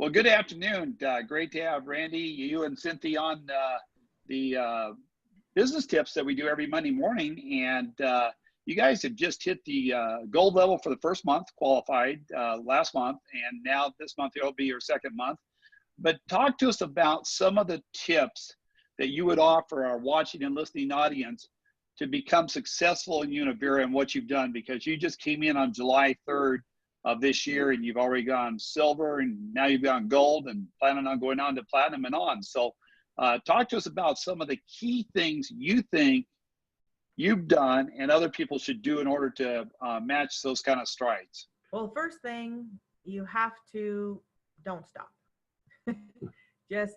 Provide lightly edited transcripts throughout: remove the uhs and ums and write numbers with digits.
Well, good afternoon. Great to have Randy, you and Cynthi on the business tips that we do every Monday morning. And you guys have just hit the gold level for the first month, qualified last month, and now this month it'll be your second month. But talk to us about some of the tips that you would offer our watching and listening audience to become successful in Univera and what you've done, because you just came in on July 3rd of this year and you've already gone silver and now you've gone gold and planning on going on to platinum and on. So talk to us about some of the key things you think you've done and other people should do in order to match those kind of strides. Well, first thing, you have to don't stop. Just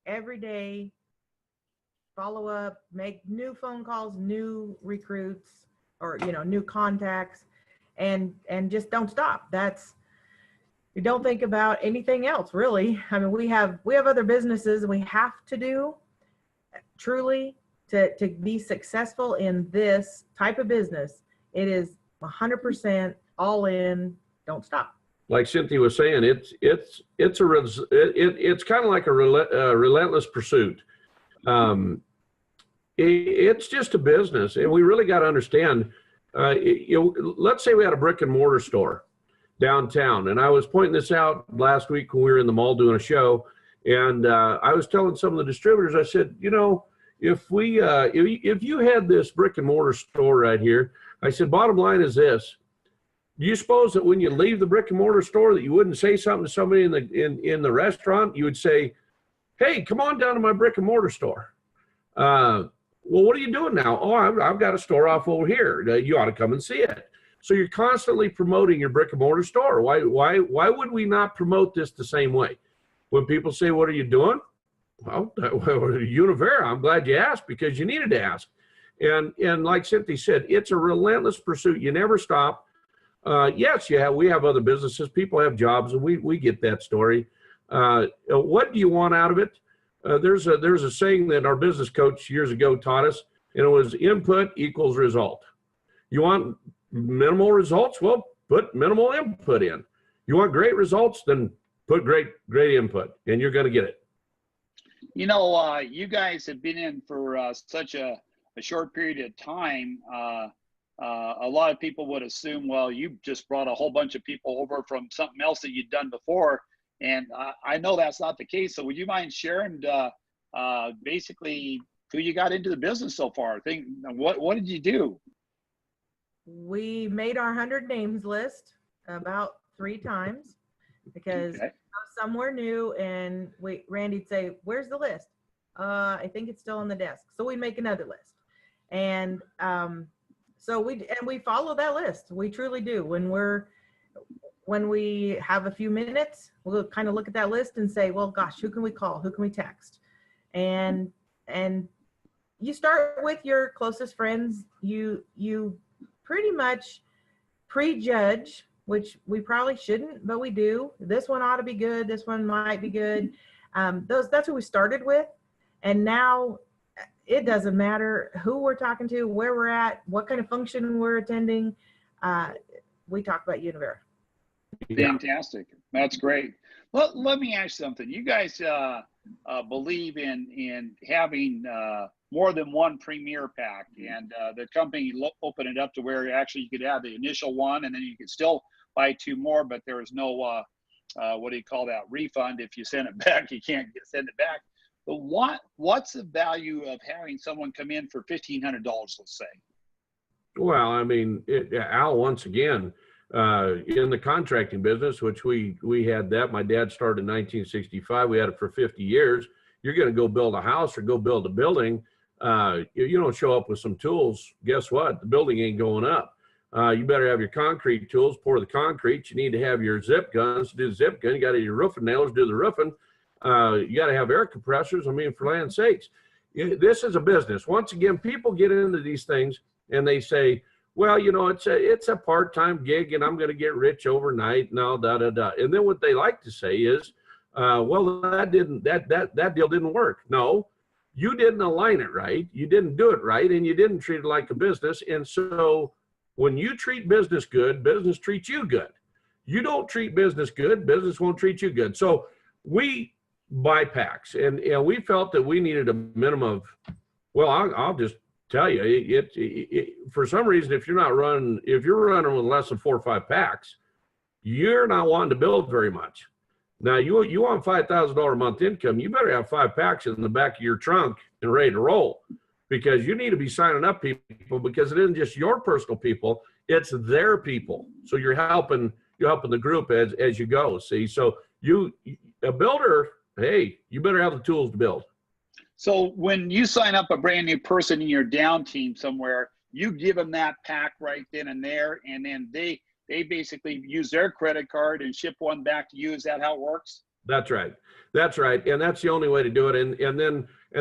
every day, follow up, make new phone calls, new recruits, or new contacts, and just don't stop. You don't think about anything else, really. I mean, we have other businesses we have to do truly to be successful in this type of business. It is 100% all in, don't stop. Like Cynthi was saying, it's kind of like a relentless pursuit. It's just a business, and we really got to understand. Let's say we had a brick and mortar store downtown, and I was pointing this out last week when we were in the mall doing a show, and I was telling some of the distributors, I said, if you had this brick and mortar store right here, I said, bottom line is this. Do you suppose that when you leave the brick and mortar store that you wouldn't say something to somebody in the restaurant? You would say, hey, come on down to my brick and mortar store. Well, what are you doing now? Oh, I've got a store off over here. You ought to come and see it. So you're constantly promoting your brick and mortar store. Why would we not promote this the same way? When people say, what are you doing? Well, Univera, I'm glad you asked, because you needed to ask. And like Cynthi said, it's a relentless pursuit. You never stop. Yes, we have other businesses. People have jobs, and we get that story. What do you want out of it? There's a saying that our business coach years ago taught us, and it was input equals result. You want minimal results? Well, put minimal input in. You want great results? Then put great input, and you're going to get it. You guys have been in for such a short period of time. A lot of people would assume, well, you just brought a whole bunch of people over from something else that you'd done before. And I know that's not the case. So would you mind sharing basically who you got into the business so far? What did you do? We made our 100 names list about 3 times because I was somewhere new, and Randy'd say, where's the list? I think it's still on the desk. So we make another list. And so we follow that list. We truly do. When we have a few minutes, we'll kind of look at that list and say, well, gosh, who can we call? Who can we text? And you start with your closest friends. You pretty much prejudge, which we probably shouldn't, but we do. This one ought to be good. This one might be good. That's who we started with. And now it doesn't matter who we're talking to, where we're at, what kind of function we're attending. We talk about Univera. Fantastic. That's great. Let me ask you something. You guys believe in having more than one premier pack, and the company opened it up to where actually you could have the initial one, and then you could still buy 2 more, but there is no what do you call that, refund. If you send it back, you can't send it back. But what's the value of having someone come in for $1,500, let's say? Well, I mean, Al, once again, in the contracting business, which we had that. My dad started in 1965. We had it for 50 years. You're going to go build a house or go build a building. You don't show up with some tools. Guess what? The building ain't going up. You better have your concrete tools, pour the concrete. You need to have your zip guns to do the zip gun. You got to have your roofing nailers, do the roofing. You got to have air compressors. I mean, for land's sakes, this is a business. Once again, people get into these things and they say, well, it's a part-time gig and I'm going to get rich overnight. No, And then what they like to say is, well, that deal didn't work. No, you didn't align it right. You didn't do it right, and you didn't treat it like a business. And so when you treat business good, business treats you good. You don't treat business good, business won't treat you good. So we buy packs, and we felt that we needed a minimum of, well, I'll just tell you, for some reason, if you're running with less than 4 or 5 packs, you're not wanting to build very much. Now, you want $5,000 a month income, you better have 5 packs in the back of your trunk and ready to roll, because you need to be signing up people, because it isn't just your personal people, it's their people. So you're helping the group as you go. See, so a builder, hey, you better have the tools to build. So when you sign up a brand new person in your down team somewhere, you give them that pack right then and there, and then they basically use their credit card and ship one back to you. Is that how it works? That's right. That's right. And that's the only way to do it. And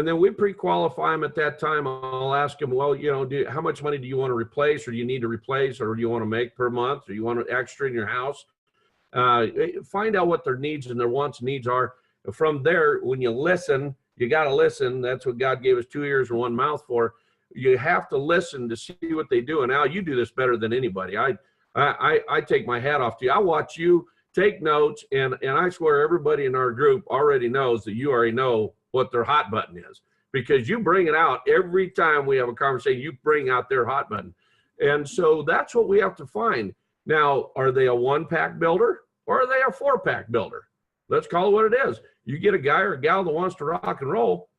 then we pre-qualify them at that time. I'll ask them, well, how much money do you want to replace, or do you need to replace, or do you want to make per month, or you want an extra in your house? Find out what their needs and their wants and needs are. From there, when you listen, you got to listen. That's what God gave us 2 ears and 1 mouth for. You have to listen to see what they do. And Al, you do this better than anybody. I take my hat off to you. I watch you take notes, and I swear everybody in our group already knows that you already know what their hot button is, because you bring it out every time we have a conversation. You bring out their hot button. And so that's what we have to find. Now, are they a 1-pack builder, or are they a 4-pack builder? Let's call it what it is. You get a guy or a gal that wants to rock and roll,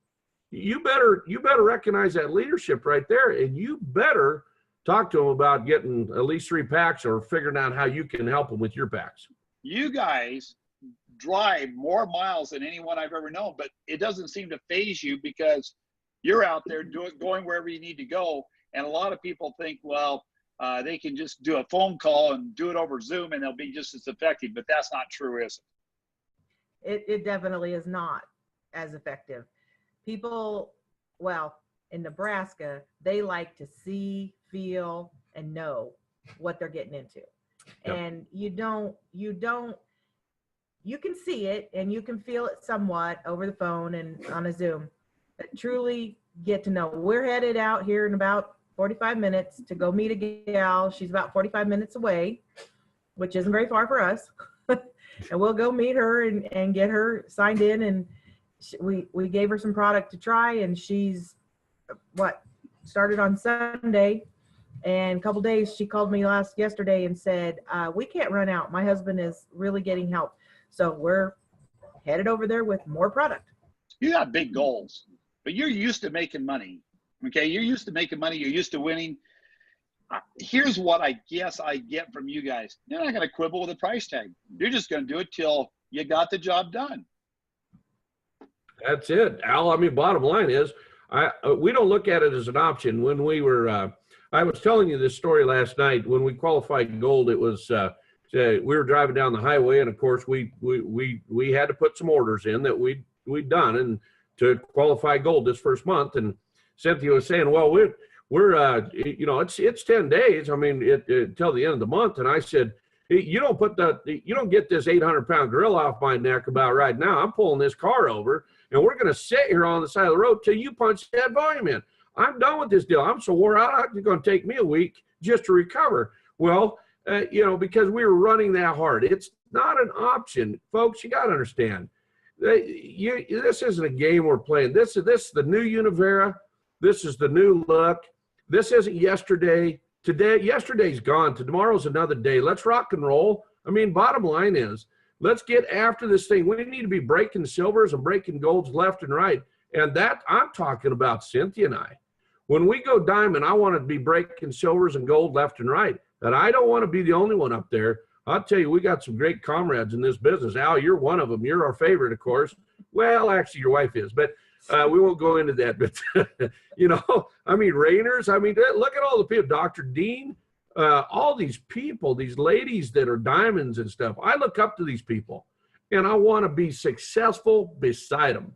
you better recognize that leadership right there, and you better talk to them about getting at least 3 packs, or figuring out how you can help them with your packs. You guys drive more miles than anyone I've ever known, but it doesn't seem to phase you, because you're out there going wherever you need to go. And a lot of people think, well, they can just do a phone call and do it over Zoom and they'll be just as effective, but that's not true, is it? It definitely is not as effective. People, well, in Nebraska, they like to see, feel, and know what they're getting into. Yep. And you can see it and you can feel it somewhat over the phone and on a Zoom, but truly get to know. We're headed out here in about 45 minutes to go meet a gal. She's about 45 minutes away, which isn't very far for us. And we'll go meet her and get her signed in. And we gave her some product to try, and she's started on Sunday. And a couple days, she called me yesterday and said, we can't run out. My husband is really getting help. So we're headed over there with more product. You got big goals, but you're used to making money. Okay, you're used to making money. You're used to winning. Here's what I guess I get from you guys. You're not going to quibble with a price tag. You're just going to do it till you got the job done. That's it, Al. I mean, bottom line is, we don't look at it as an option. When we were, I was telling you this story last night. When we qualified gold, it was we were driving down the highway, and of course we had to put some orders in that we'd done and to qualify gold this first month. And Cynthia was saying, well, we're it's 10 days. I mean, till the end of the month. And I said, you don't get this 800-pound gorilla off my neck about right now. I'm pulling this car over, and we're going to sit here on the side of the road till you punch that volume in. I'm done with this deal. I'm so wore out, it's going to take me a week just to recover. Well, because we were running that hard. It's not an option. Folks, you got to understand. This isn't a game we're playing. This is the new Univera. This is the new look. This isn't yesterday. Today, yesterday's gone. Tomorrow's another day. Let's rock and roll. I mean, bottom line is, let's get after this thing. We need to be breaking silvers and breaking golds left and right. And that, I'm talking about Cynthia and I. When we go diamond, I want to be breaking silvers and gold left and right. And I don't want to be the only one up there. I'll tell you, we got some great comrades in this business. Al, you're one of them. You're our favorite, of course. Well, actually, your wife is. But we won't go into that. But, I mean, Rainers. I mean, look at all the people. Dr. Dean, all these people, these ladies that are diamonds and stuff. I look up to these people, and I want to be successful beside them.